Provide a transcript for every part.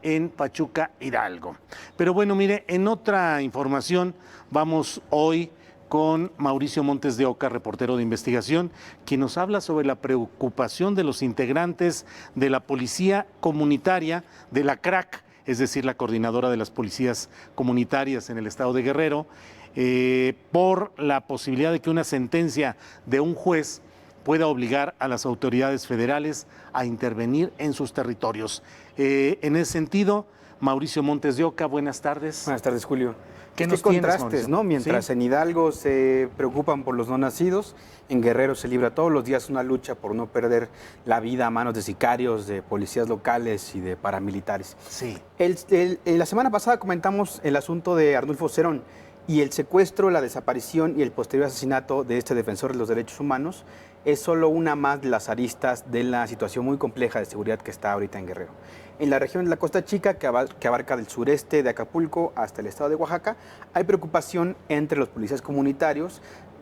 en Pachuca, Hidalgo. Pero bueno, mire, en otra información vamos hoy con Mauricio Montes de Oca, reportero de investigación, quien nos habla sobre la preocupación de los integrantes de la Policía Comunitaria de la CRAC, es decir, la coordinadora de las policías comunitarias en el estado de Guerrero, por la posibilidad de que una sentencia de un juez pueda obligar a las autoridades federales a intervenir en sus territorios. En ese sentido, Mauricio Montes de Oca, buenas tardes. Buenas tardes, Julio. ¿Qué contrastes, tienes, ¿no? Mientras ¿sí? En Hidalgo se preocupan por los no nacidos, en Guerrero se libra todos los días una lucha por no perder la vida a manos de sicarios, de policías locales y de paramilitares. Sí. La semana pasada comentamos el asunto de Arnulfo Cerón y el secuestro, la desaparición y el posterior asesinato de este defensor de los derechos humanos es solo una más de las aristas de la situación muy compleja de seguridad que está ahorita en Guerrero. En la región de la Costa Chica, que abarca del sureste de Acapulco hasta el estado de Oaxaca, hay preocupación entre los policías comunitarios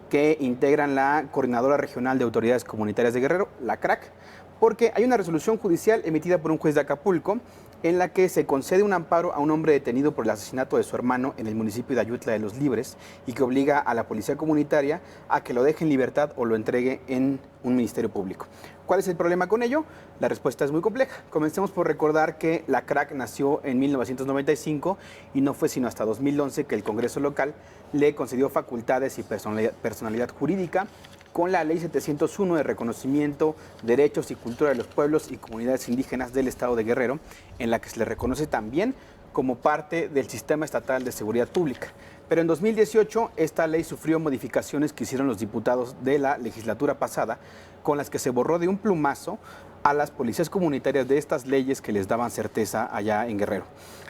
que integran la Coordinadora Regional de Autoridades Comunitarias de Guerrero, la CRAC, porque hay una resolución judicial emitida por un juez de Acapulco en la que se concede un amparo a un hombre detenido por el asesinato de su hermano en el municipio de Ayutla de los Libres y que obliga a la policía comunitaria a que lo deje en libertad o lo entregue en un ministerio público. ¿Cuál es el problema con ello? La respuesta es muy compleja. Comencemos por recordar que la CRAC nació en 1995 y no fue sino hasta 2011 que el Congreso local le concedió facultades y personalidad jurídica con la Ley 701 de reconocimiento, derechos y cultura de los pueblos y comunidades indígenas del Estado de Guerrero, en la que se le reconoce también como parte del Sistema Estatal de Seguridad Pública. Pero en 2018 esta ley sufrió modificaciones que hicieron los diputados de la legislatura pasada, con las que se borró de un plumazo a las policías comunitarias de estas leyes que les daban certeza allá en Guerrero.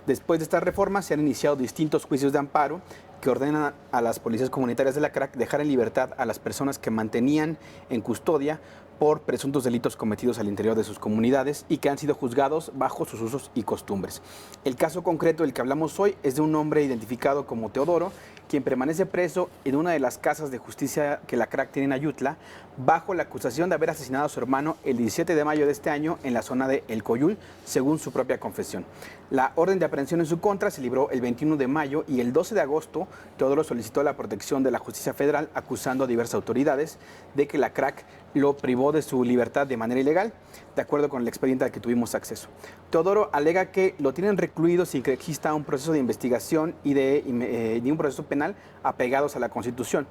Después de estas reformas se han iniciado distintos juicios de amparo que ordenan a las policías comunitarias de la CRAC dejar en libertad a las personas que mantenían en custodia por presuntos delitos cometidos al interior de sus comunidades y que han sido juzgados bajo sus usos y costumbres. El caso concreto del que hablamos hoy es de un hombre identificado como Teodoro, quien permanece preso en una de las casas de justicia que la CRAC tiene en Ayutla, bajo la acusación de haber asesinado a su hermano el 17 de mayo de este año en la zona de El Coyul, según su propia confesión. La orden de aprehensión en su contra se libró el 21 de mayo y el 12 de agosto Teodoro solicitó la protección de la justicia federal acusando a diversas autoridades de que la CRAC lo privó de su libertad de manera ilegal, de acuerdo con el expediente al que tuvimos acceso. Teodoro alega que lo tienen recluido sin que exista un proceso de investigación y de un proceso penal apegados a la Constitución.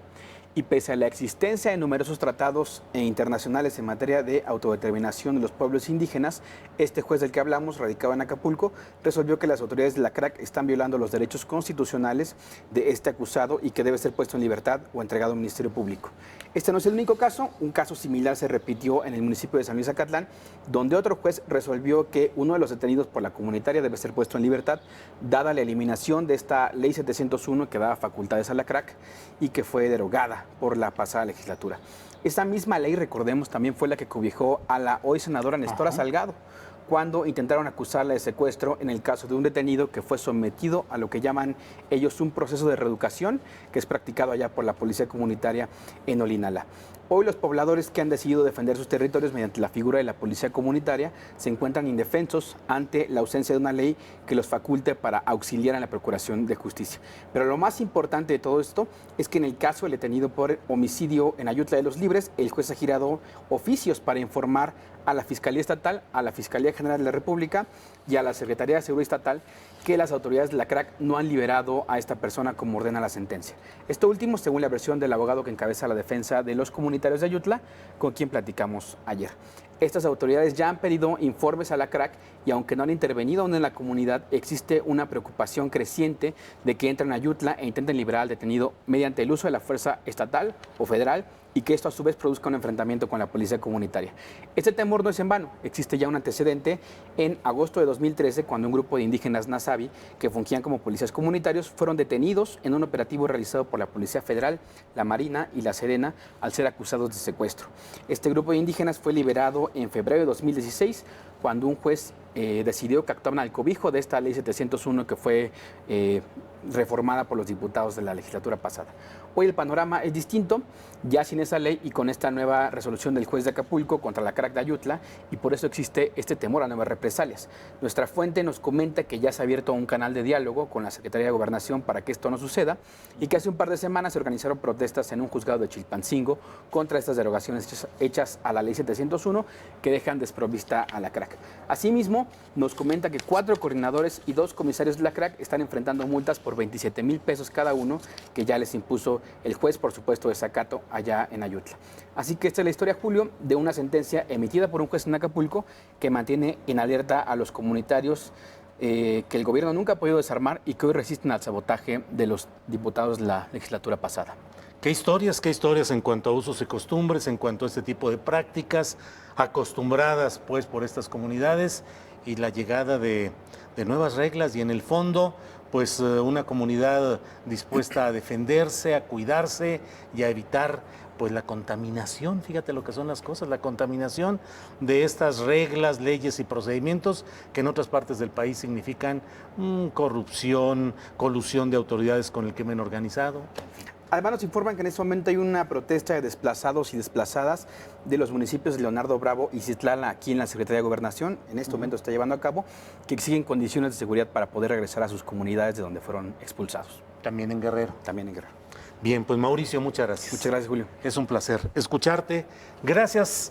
Y pese a la existencia de numerosos tratados internacionales en materia de autodeterminación de los pueblos indígenas, este juez del que hablamos, radicado en Acapulco, resolvió que las autoridades de la CRAC están violando los derechos constitucionales de este acusado y que debe ser puesto en libertad o entregado al Ministerio Público. Este no es el único caso, un caso similar se repitió en el municipio de San Luis Acatlán, donde otro juez resolvió que uno de los detenidos por la comunitaria debe ser puesto en libertad, dada la eliminación de esta Ley 701 que daba facultades a la CRAC y que fue derogada por la pasada legislatura. Esa misma ley, recordemos, también fue la que cobijó a la hoy senadora Nestora Salgado, cuando intentaron acusarla de secuestro en el caso de un detenido que fue sometido a lo que llaman ellos un proceso de reeducación, que es practicado allá por la policía comunitaria en Olinala. Hoy los pobladores que han decidido defender sus territorios mediante la figura de la policía comunitaria se encuentran indefensos ante la ausencia de una ley que los faculte para auxiliar en la procuración de justicia. Pero lo más importante de todo esto es que en el caso del detenido por homicidio en Ayutla de los Libres, el juez ha girado oficios para informar a la Fiscalía Estatal, a la Fiscalía General de la República y a la Secretaría de Seguridad Estatal que las autoridades de la CRAC no han liberado a esta persona como ordena la sentencia. Esto último, según la versión del abogado que encabeza la defensa de los comunitarios de Ayutla, con quien platicamos ayer. Estas autoridades ya han pedido informes a la CRAC y aunque no han intervenido aún en la comunidad, existe una preocupación creciente de que entren a Ayutla e intenten liberar al detenido mediante el uso de la fuerza estatal o federal y que esto a su vez produzca un enfrentamiento con la policía comunitaria. Este temor no es en vano. Existe ya un antecedente en agosto de 2013 cuando un grupo de indígenas Nasabi que fungían como policías comunitarios fueron detenidos en un operativo realizado por la Policía Federal, la Marina y la Sedena al ser acusados de secuestro. Este grupo de indígenas fue liberado en febrero de 2016 cuando un juez decidió que actuaban al cobijo de esta Ley 701 que fue reformada por los diputados de la legislatura pasada. Hoy el panorama es distinto, ya sin esa ley y con esta nueva resolución del juez de Acapulco contra la crack de Ayutla, y por eso existe este temor a nuevas represalias. Nuestra fuente nos comenta que ya se ha abierto un canal de diálogo con la Secretaría de Gobernación para que esto no suceda, y que hace un par de semanas se organizaron protestas en un juzgado de Chilpancingo contra estas derogaciones hechas a la ley 701 que dejan desprovista a la crack. Asimismo, nos comenta que 4 coordinadores y 2 comisarios de la crack están enfrentando multas por 27,000 pesos cada uno, que ya les impuso el juez, por supuesto, de Zacato, allá en Ayutla. Así que esta es la historia, Julio, de una sentencia emitida por un juez en Acapulco que mantiene en alerta a los comunitarios que el gobierno nunca ha podido desarmar y que hoy resisten al sabotaje de los diputados de la legislatura pasada. Qué historias en cuanto a usos y costumbres, en cuanto a este tipo de prácticas acostumbradas pues por estas comunidades y la llegada de nuevas reglas y en el fondo pues una comunidad dispuesta a defenderse, a cuidarse y a evitar pues la contaminación, fíjate lo que son las cosas, la contaminación de estas reglas, leyes y procedimientos que en otras partes del país significan corrupción, colusión de autoridades con el crimen organizado. Además nos informan que en este momento hay una protesta de desplazados y desplazadas de los municipios de Leonardo Bravo y Citlala aquí en la Secretaría de Gobernación. En este momento está llevando a cabo que exigen condiciones de seguridad para poder regresar a sus comunidades de donde fueron expulsados. También en Guerrero. También en Guerrero. Bien, pues Mauricio, muchas gracias. Muchas gracias, Julio. Es un placer escucharte. Gracias